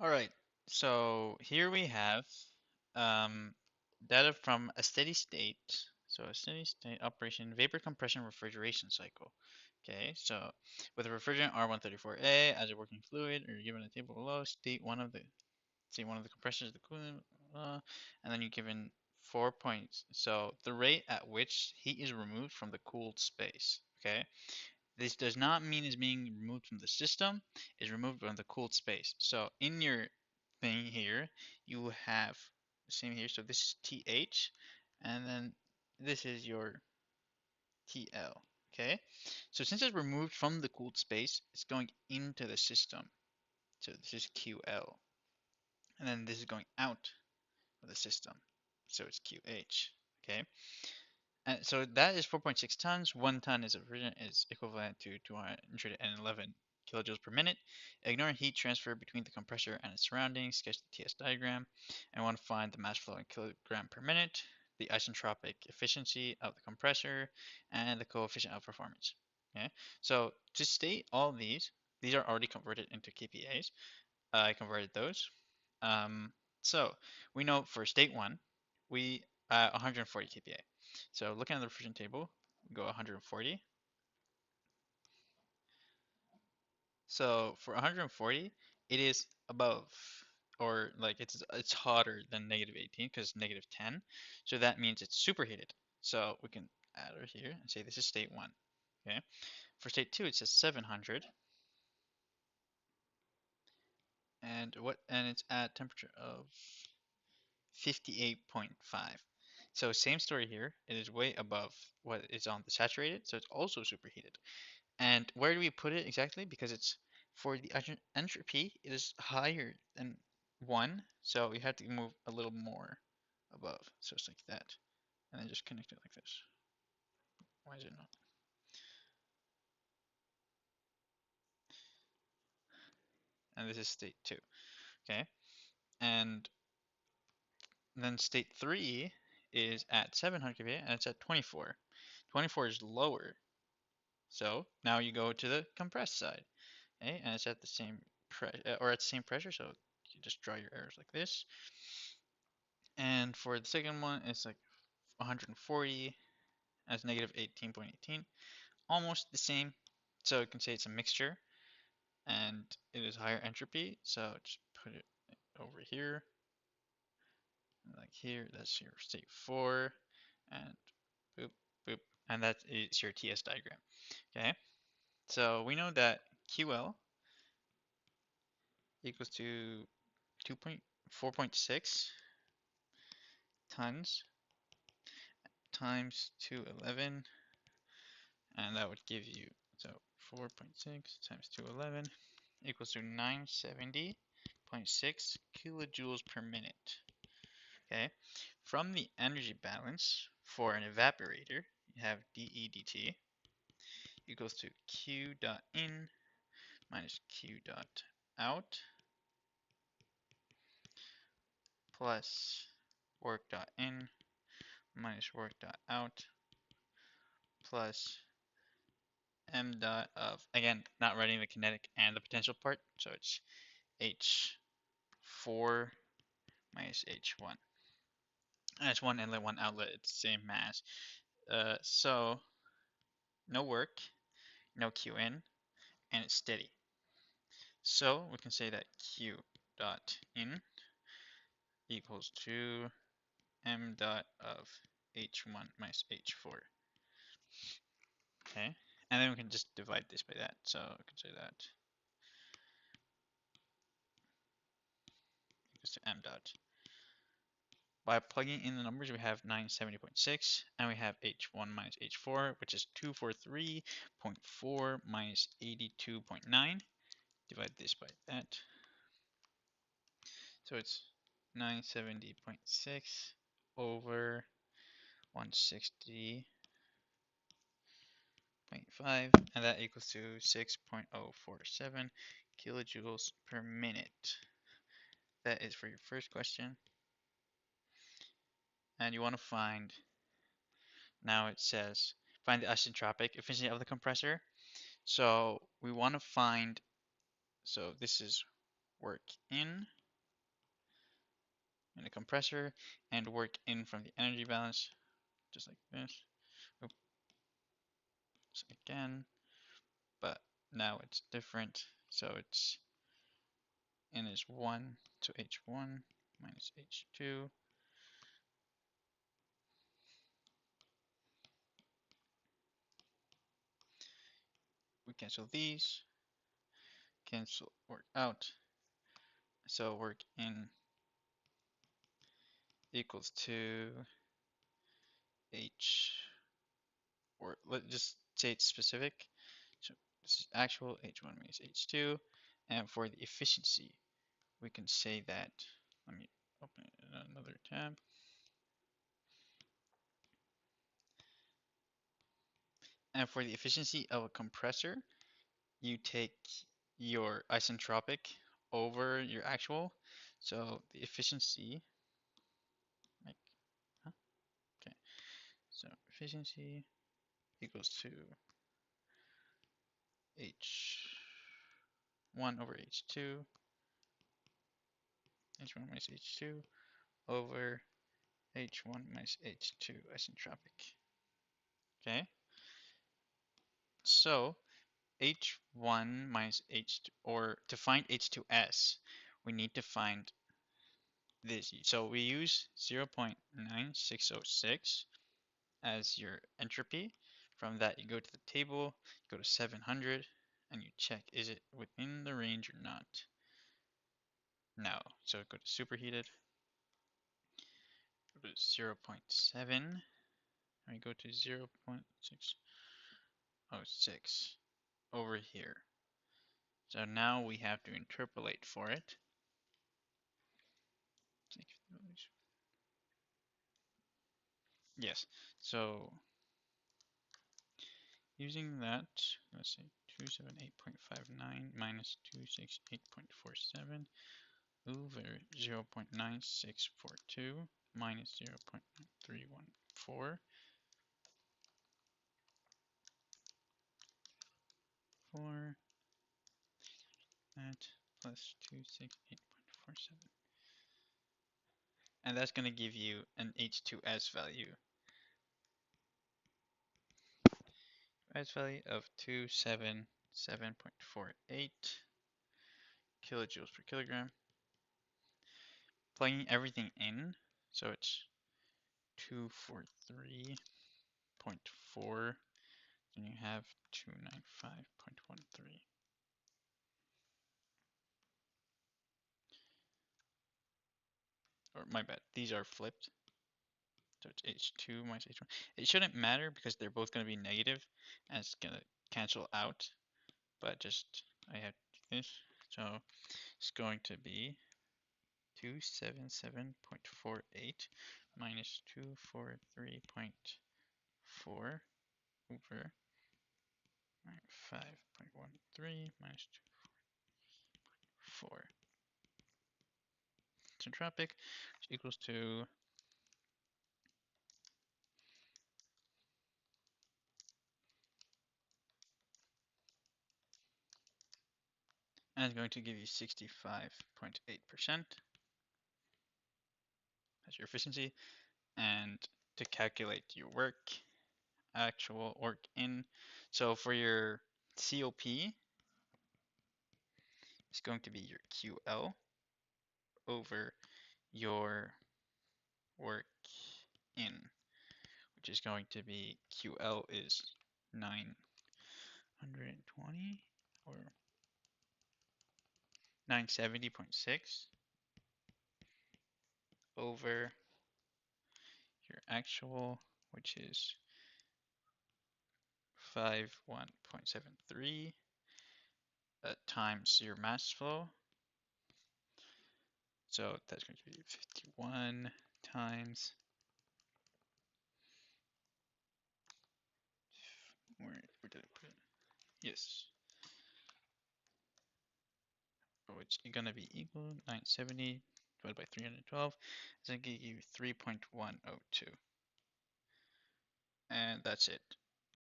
All right, so here we have um, data from a steady state. So a steady state operation vapor compression refrigeration cycle. Okay, so with a refrigerant R134A as a working fluid, or given a table below, state one of the compressors, the coolant, and then you're given 4 points. So the rate at which heat is removed from the cooled space. Okay, this does not mean it's being removed from the system, it's removed from the cooled space. So in your thing here, you have the same here. So this is TH, and then this is your TL. Okay? So since it's removed from the cooled space, it's going into the system. So this is QL. And then this is going out of the system. So it's QH. Okay? And so that is 4.6 tons. 1 ton is equivalent to 211 kilojoules per minute. Ignore heat transfer between the compressor and its surroundings. Sketch the TS diagram. And want to find the mass flow in kilogram per minute, the isentropic efficiency of the compressor, and the coefficient of performance. Okay. So to state all these are already converted into kPAs. I converted those. Um, so we know for state one, we 140 kPa. So looking at the refrigerant table, we go 140. So for 140, it is above, or like it's hotter than -18 because -10. So that means it's superheated. So we can add it here and say this is state one. Okay. For state two, it says 700, and it's at temperature of 58.5. So same story here. It is way above what is on the saturated, so it's also superheated. And where do we put it exactly? Because it's for the entropy, it is higher than 1, so we have to move a little more above. So it's like that. And then just connect it like this. Why is it not? And this is state 2. Okay. And then state 3 is at 700 kVA and it's at 24. 24 is lower. So now you go to the compressed side. Okay, and it's at the same or at the same pressure, so you just draw your arrows like this. And for the second one, it's like 140 as negative 18.18, almost the same. So you can say it's a mixture, and it is higher entropy. So just put it over here, like here. That's your state 4, and boop, boop, and that is your TS diagram. Okay, so we know that QL equals to 4.6 tons times 211, and that would give you, so 4.6 times 211 equals to 970.6 kilojoules per minute. Okay, from the energy balance for an evaporator, you have dE dt equals to Q dot in minus Q dot out plus work dot in minus work dot out plus m dot of, again, not writing the kinetic and the potential part, so it's H4 minus H1. And it's one inlet, one outlet, it's the same mass. So no work, no Q in, and it's steady. So we can say that Q dot in equals to m dot of H1 minus H4. Okay, and then we can just divide this by that. So we can say that equals to m dot. By plugging in the numbers, we have 970.6, and we have H1 minus H4, which is 243.4 minus 82.9. Divide this by that. So it's 970.6 over 160.5, and that equals to 6.047 kilojoules per minute. That is for your first question. And you want to find, now it says, find the isentropic efficiency of the compressor. So we want to find, so this is work in a compressor and work in from the energy balance, just like this. Oops, again, but now it's different. So it's N is 1, so H1 minus H2. We cancel these, cancel work out. So work in equals to H, or let's just say it's specific. So this is actual, H1 minus H2. And for the efficiency, we can say that, let me open another tab. And for the efficiency of a compressor, you take your isentropic over your actual. So the efficiency, like, huh? Okay. So efficiency equals to H1 over H2, H1 minus H2 over H1 minus H2 isentropic. Okay. So H1 minus H2, or to find H2S, we need to find this. So we use 0.9606 as your entropy. From that, you go to the table, you go to 700, and you check, is it within the range or not? No. So go to superheated, go to 0.7, and we go to 0.606 over here. So now we have to interpolate for it. Yes, so using that, let's say 278.59 minus 268.47 over 0.9642 minus 0.314 for that plus 268.47. And that's going to give you an H2S value. S value of 277.48 kilojoules per kilogram. Plugging everything in, so it's 243.4, and you have 295.13. Or my bad, these are flipped. So it's H2 minus H1. It shouldn't matter because they're both going to be negative, and it's going to cancel out. But just, I have to do this. So it's going to be 277.48 minus 243.4 over 5.13 minus 2.4. Isentropic, which equals to and it's going to give you 65.8% as your efficiency. And to calculate your work, actual work in, so for your COP, it's going to be your QL over your work in, which is going to be QL is 920 or 970.6 over your actual, which is 51.73 times your mass flow. So that's going to be 51 times, where did I put it? Yes. So it's going to be equal 970 divided by 312. It's going to give you 3.102. And that's it.